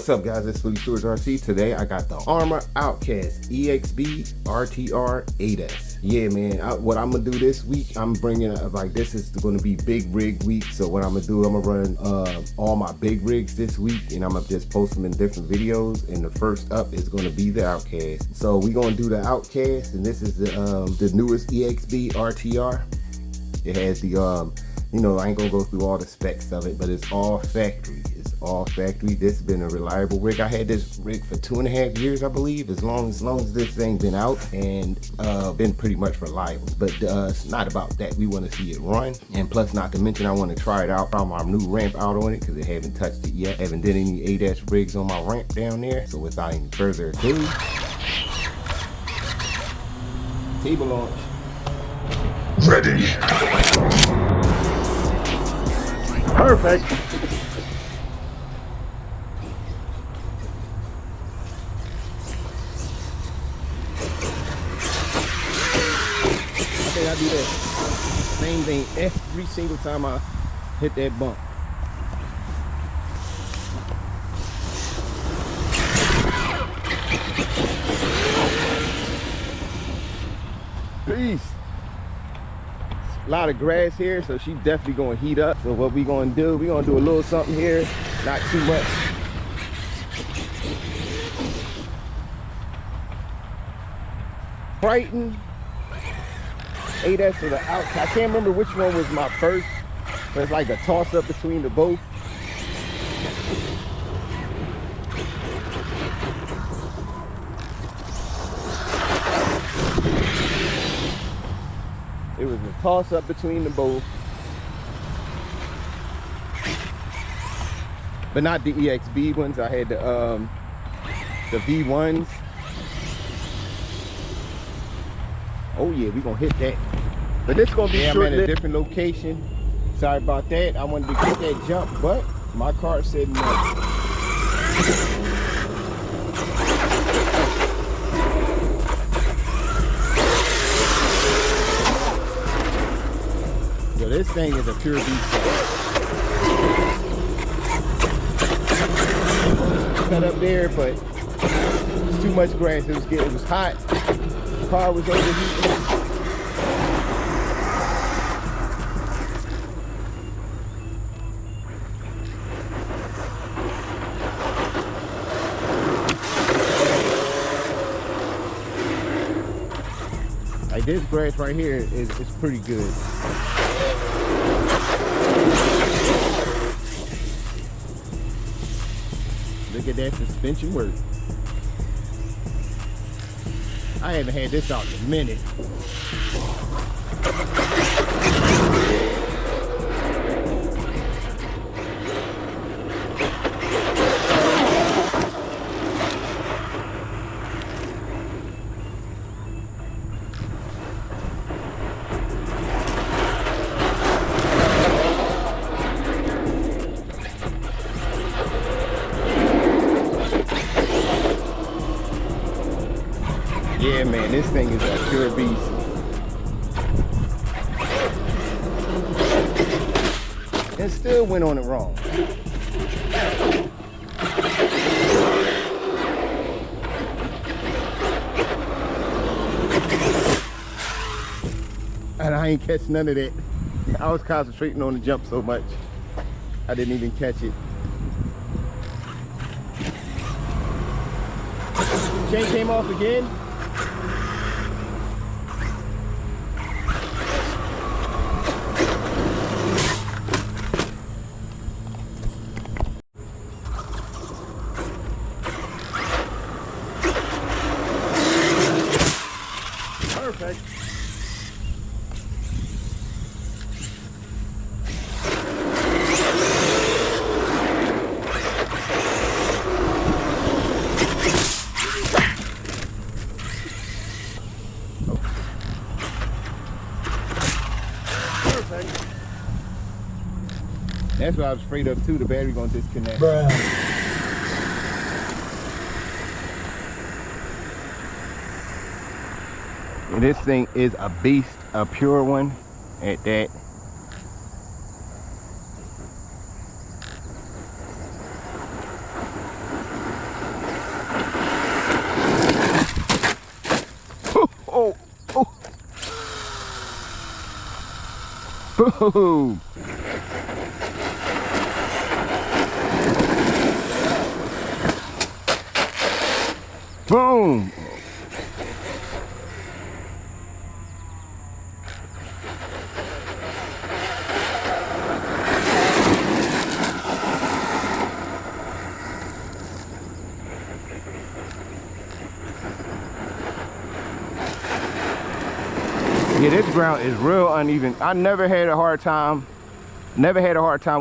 What's up, guys? It's Phillyswords RC. Today I got the Arrma Outcast EXB RTR 8S. Yeah, man, what I'm gonna do this week, I'm bringing like, this is gonna be big rig week. So what I'm gonna do, I'm gonna run all my big rigs this week, and I'm gonna just post them in different videos. And the first up is gonna be the Outcast. So we gonna do the Outcast, and this is the newest EXB RTR. It has the you know, I ain't gonna go through all the specs of it, but it's all factory. It's all factory. This has been a reliable rig. I had this rig for 2.5 years, I believe, as long as this thing been out, and been pretty much reliable. But it's not about that. We want to see it run, and plus, not to mention, I want to try it out on my new ramp out on it, because I haven't touched it yet. I haven't did any 8S rigs on my ramp down there. So without any further ado, table launch. Ready. Perfect. I think I do that same thing every single time I hit that bump. Peace. A lot of grass here, so she's definitely going to heat up. So what we going to do, we're going to do a little something here, not too much. Brighton 8S for the out. I can't remember which one was my first, but it's like a toss up between the both. It was a toss up between the both, but not the EXB ones. I had the V1s. Oh yeah, we gonna hit that. But this gonna be short. I'm at a different location. Sorry about that. I wanted to get that jump, but my car said no. This thing is a pure beast. Cut up there, but it's too much grass. It was hot. The car was overheating. Like, this grass right here is pretty good. Look at that suspension work. I haven't had this out in a minute. Yeah, man, this thing is a pure beast. And still went on it wrong. And I ain't catch none of that. I was concentrating on the jump so much, I didn't even catch it. Chain came off again. Perfect. That's what I was afraid of too. The battery gonna disconnect. Bruh. And this thing is a beast, a pure one at that. Boom. Boom. Yeah, this ground is real uneven. I never had a hard time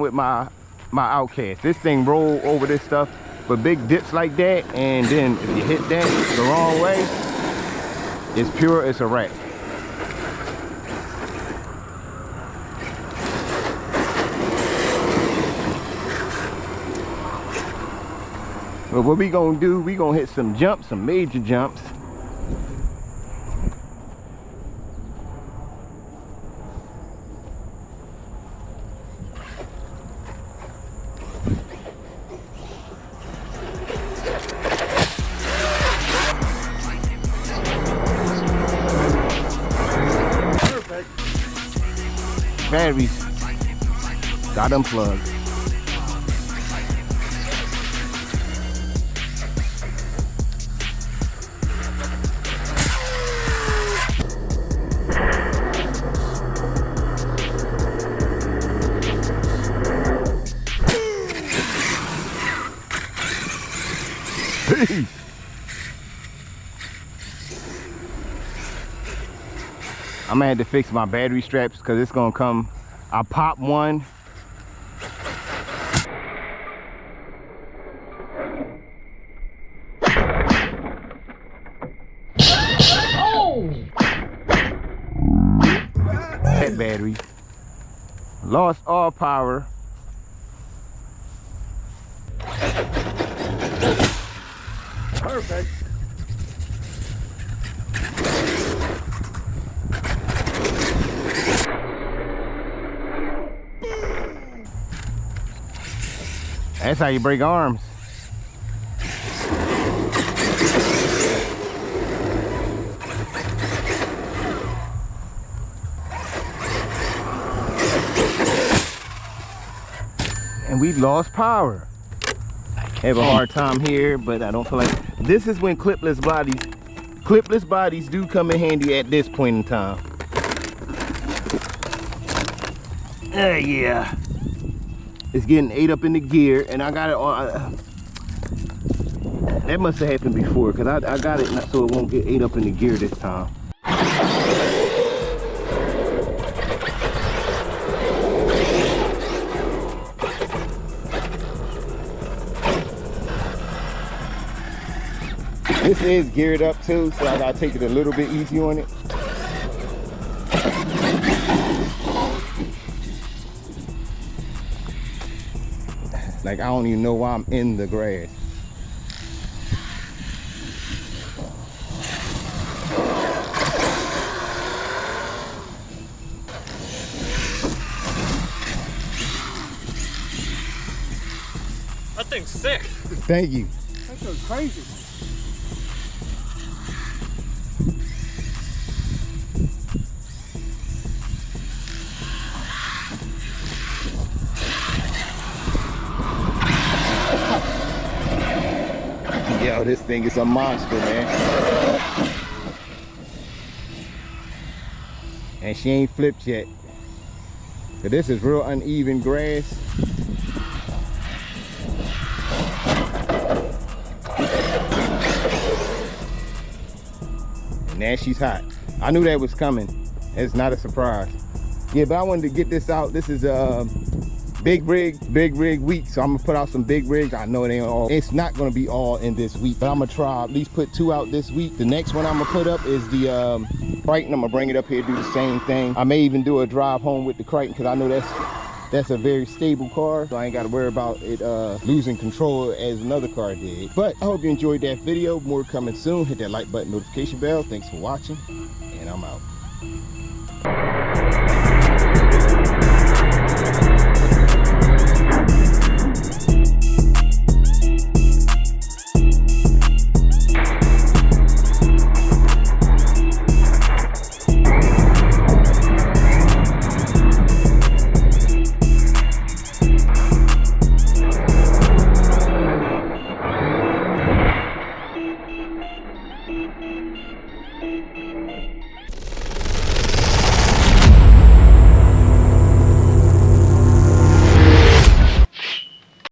with my Outcast. This thing roll over this stuff, but big dips like that, and then if you hit that the wrong way, it's a wreck. But what we gonna do, we gonna hit some jumps, some major jumps. Batteries got unplugged. Peace. I'm gonna have to fix my battery straps because it's gonna come. I pop one. Oh! That battery lost all power. Perfect. That's how you break arms. And we lost power. I have a hard time here, but I don't feel like this is when clipless bodies do come in handy at this point in time. Yeah. It's getting ate up in the gear, and I got it on. That must have happened before, because I got it so it won't get ate up in the gear this time. This is geared up too, so I gotta take it a little bit easy on it. Like, I don't even know why I'm in the grass. That thing's sick. Thank you. That goes crazy. Yo, this thing is a monster, man. And she ain't flipped yet. So this is real uneven grass. And now she's hot. I knew that was coming. It's not a surprise. Yeah, but I wanted to get this out. This is big rig week, so I'm gonna put out some big rigs. I know it ain't all, it's not gonna be all in this week, but I'm gonna try at least put 2 out this week. The next one I'm gonna put up is the Crichton. I'm gonna bring it up here, do the same thing. I may even do a drive home with the Crichton, because I know that's a very stable car, so I ain't gotta worry about it losing control as another car did. But I hope you enjoyed that video. More coming soon. Hit that like button, notification bell. Thanks for watching, and I'm out.